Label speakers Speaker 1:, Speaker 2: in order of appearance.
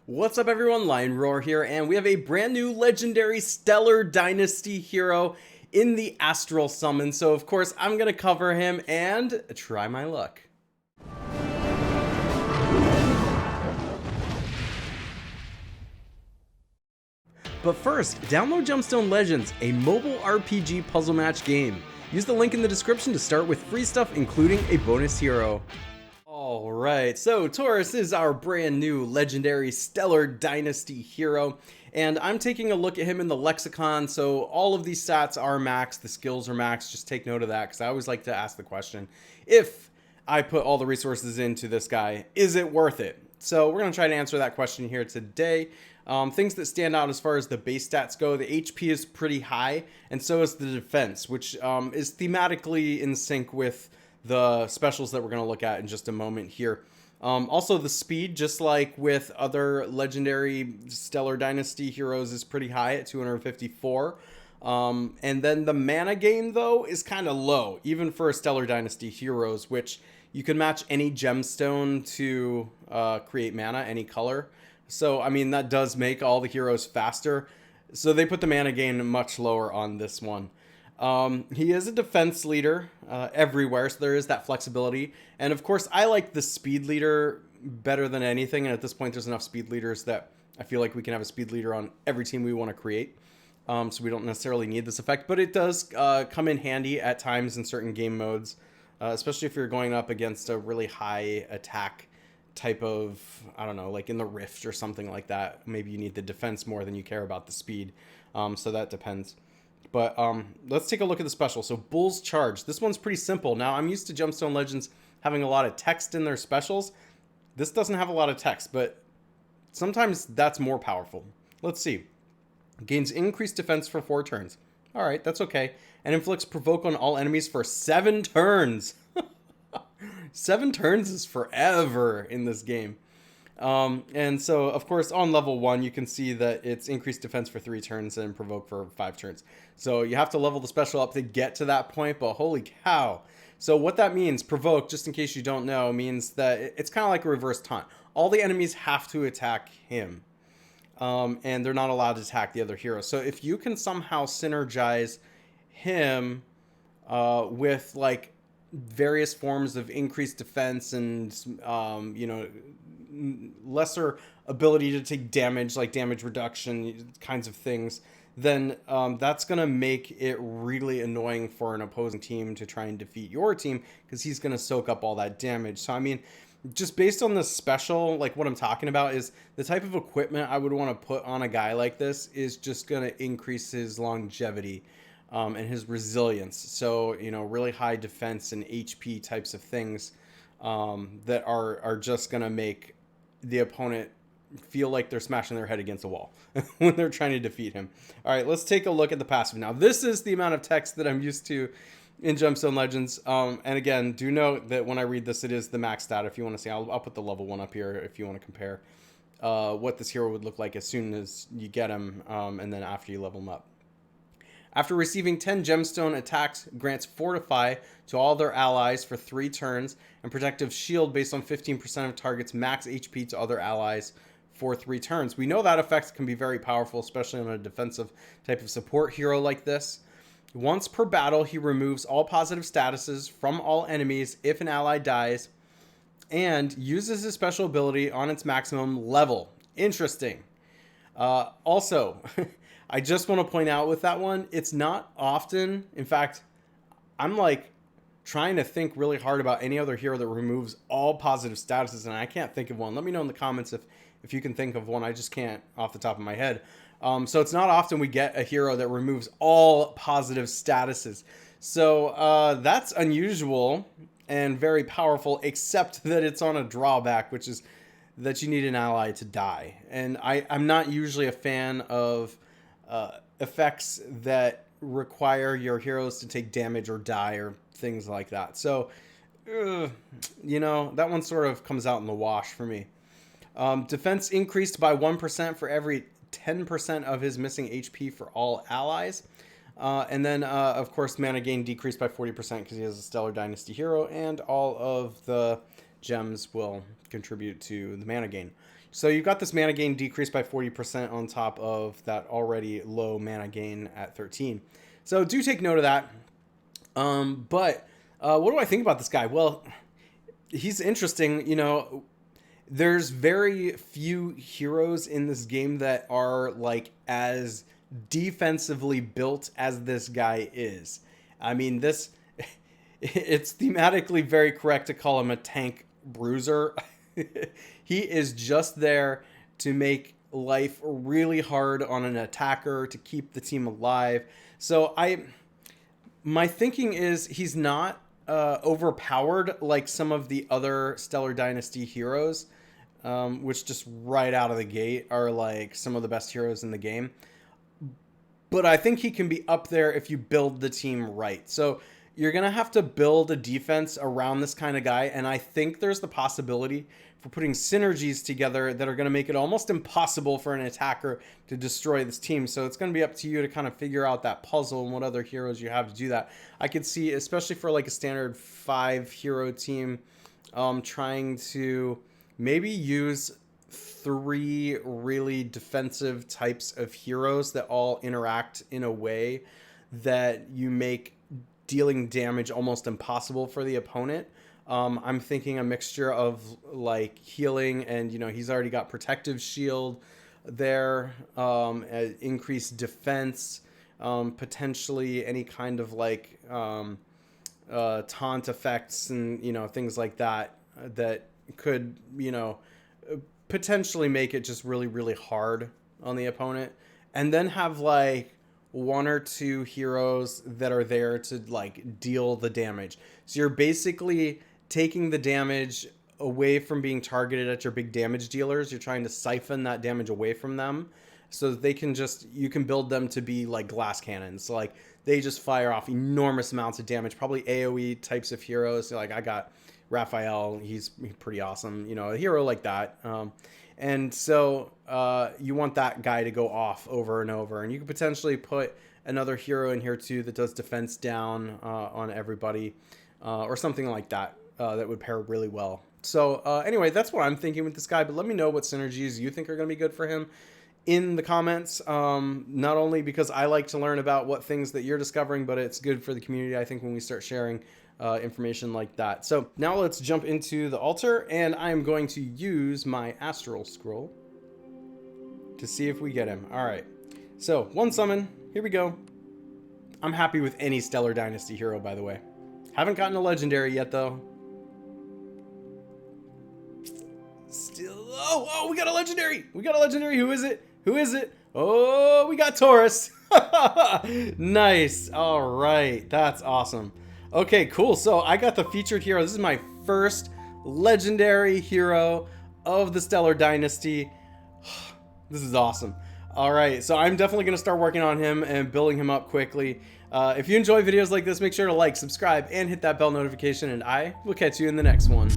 Speaker 1: What's up everyone, Lion Roar here, and we have a brand new legendary Stellar Dynasty hero in the Astral summon. So of course I'm gonna cover him and try my luck. But first, download Gemstone Legends, a mobile RPG puzzle match game. Use the link in the description to start with free stuff, including a bonus hero. Alright, so TAURUS is our brand new legendary Stellar Dynasty hero, and I'm taking a look at him in the lexicon. So all of these stats are max, the skills are max. Just take note of that, because I always like to ask the question, if I put all the resources into this guy, is it worth it? So we're going to try to answer that question here today. Things that stand out as far as the base stats go, the HP is pretty high, and so is the defense, which is thematically in sync with the specials that we're going to look at in just a moment here. Also, the speed, just like with other legendary Stellar Dynasty heroes, is pretty high at 254. And then the mana gain, though, is kind of low, even for Stellar Dynasty heroes, which you can match any gemstone to create mana, any color. So, I mean, that does make all the heroes faster. So they put the mana gain much lower on this one. He is a defense leader everywhere, so there is that flexibility. And of course, I like the speed leader better than anything. And at this point, there's enough speed leaders that I feel like we can have a speed leader on every team we want to create. So we don't necessarily need this effect, but it does come in handy at times in certain game modes, especially if you're going up against a really high attack type of, I don't know, like in the Rift or something like that. Maybe you need the defense more than you care about the speed. So that depends. But let's take a look at the special. So Bull's Charge. This one's pretty simple. Now, I'm used to Gemstone Legends having a lot of text in their specials. This doesn't have a lot of text, but sometimes that's more powerful. Let's see. Gains increased defense for 4 turns. All right, that's okay. And inflicts provoke on all enemies for 7 turns. 7 turns is forever in this game. And so, of course, on level 1, you can see that it's increased defense for 3 turns and provoke for 5 turns. So you have to level the special up to get to that point, but holy cow. So what that means, provoke, just in case you don't know, means that it's kind of like a reverse taunt. All the enemies have to attack him, and they're not allowed to attack the other hero. So if you can somehow synergize him with, like, various forms of increased defense and, you know, lesser ability to take damage, like damage reduction kinds of things, then that's going to make it really annoying for an opposing team to try and defeat your team, because he's going to soak up all that damage. So, I mean, just based on the special, like what I'm talking about is the type of equipment I would want to put on a guy like this is just going to increase his longevity and his resilience. So, you know, really high defense and HP types of things that are just going to make the opponent feel like they're smashing their head against a wall when they're trying to defeat him. All right, let's take a look at the passive. Now, this is the amount of text that I'm used to in Gemstone Legends. And again, do note that when I read this, it is the max stat. If you want to see, I'll put the level 1 up here if you want to compare what this hero would look like as soon as you get him and then after you level him up. After receiving 10 gemstone attacks, grants Fortify to all their allies for 3 turns, and Protective Shield based on 15% of target's max HP to other allies for 3 turns. We know that effect can be very powerful, especially on a defensive type of support hero like this. Once per battle, he removes all positive statuses from all enemies if an ally dies, and uses his special ability on its maximum level. Interesting. Also, I just want to point out with that one, it's not often. In fact, I'm like trying to think really hard about any other hero that removes all positive statuses, and I can't think of one. Let me know in the comments if you can think of one. I just can't off the top of my head. So it's not often we get a hero that removes all positive statuses. So that's unusual and very powerful, except that it's on a drawback, which is that you need an ally to die. And I'm not usually a fan of effects that require your heroes to take damage or die or things like that. So, you know, that one sort of comes out in the wash for me. Defense increased by 1% for every 10% of his missing HP for all allies. And then, of course, mana gain decreased by 40% because he is a Stellar Dynasty hero, and all of the gems will contribute to the mana gain. So you've got this mana gain decreased by 40% on top of that already low mana gain at 13. So do take note of that. But what do I think about this guy? Well, he's interesting. You know, there's very few heroes in this game that are like as defensively built as this guy is. I mean, it's thematically very correct to call him a tank bruiser. He is just there to make life really hard on an attacker to keep the team alive. So my thinking is he's not overpowered like some of the other Stellar Dynasty heroes, which just right out of the gate are like some of the best heroes in the game. But I think he can be up there if you build the team right. So you're going to have to build a defense around this kind of guy. And I think there's the possibility for putting synergies together that are going to make it almost impossible for an attacker to destroy this team. So it's going to be up to you to kind of figure out that puzzle and what other heroes you have to do that. I could see, especially for like a standard 5 hero team, trying to maybe use 3 really defensive types of heroes that all interact in a way that you make dealing damage almost impossible for the opponent. I'm thinking a mixture of like healing and, you know, he's already got protective shield there, increased defense, potentially any kind of like taunt effects and, you know, things like that that could, you know, potentially make it just really, really hard on the opponent. And then have like 1 or 2 heroes that are there to like deal the damage. So you're basically taking the damage away from being targeted at your big damage dealers. You're trying to siphon that damage away from them so that they can just, you can build them to be like glass cannons. So like they just fire off enormous amounts of damage, probably AoE types of heroes. So like I got Raphael, he's pretty awesome, you know, a hero like that. And so you want that guy to go off over and over. And you could potentially put another hero in here too that does defense down on everybody or something like that that would pair really well. So anyway, that's what I'm thinking with this guy. But let me know what synergies you think are going to be good for him in the comments. Not only because I like to learn about what things that you're discovering, but it's good for the community, I think, when we start sharing information like that. So now let's jump into the altar, and I'm going to use my Astral scroll to see if we get him. All right, so 1 summon, here we go. I'm happy with any Stellar Dynasty hero, by the way. Haven't gotten a legendary yet though. Still, oh, we got a legendary. We got a legendary. Who is it? Who is it? Oh, we got TAURUS. Nice. All right, that's awesome. Okay, cool. So I got the featured hero. This is my first legendary hero of the Stellar Dynasty. This is awesome. All right, so I'm definitely going to start working on him and building him up quickly. If you enjoy videos like this, make sure to like, subscribe, and hit that bell notification, and I will catch you in the next one.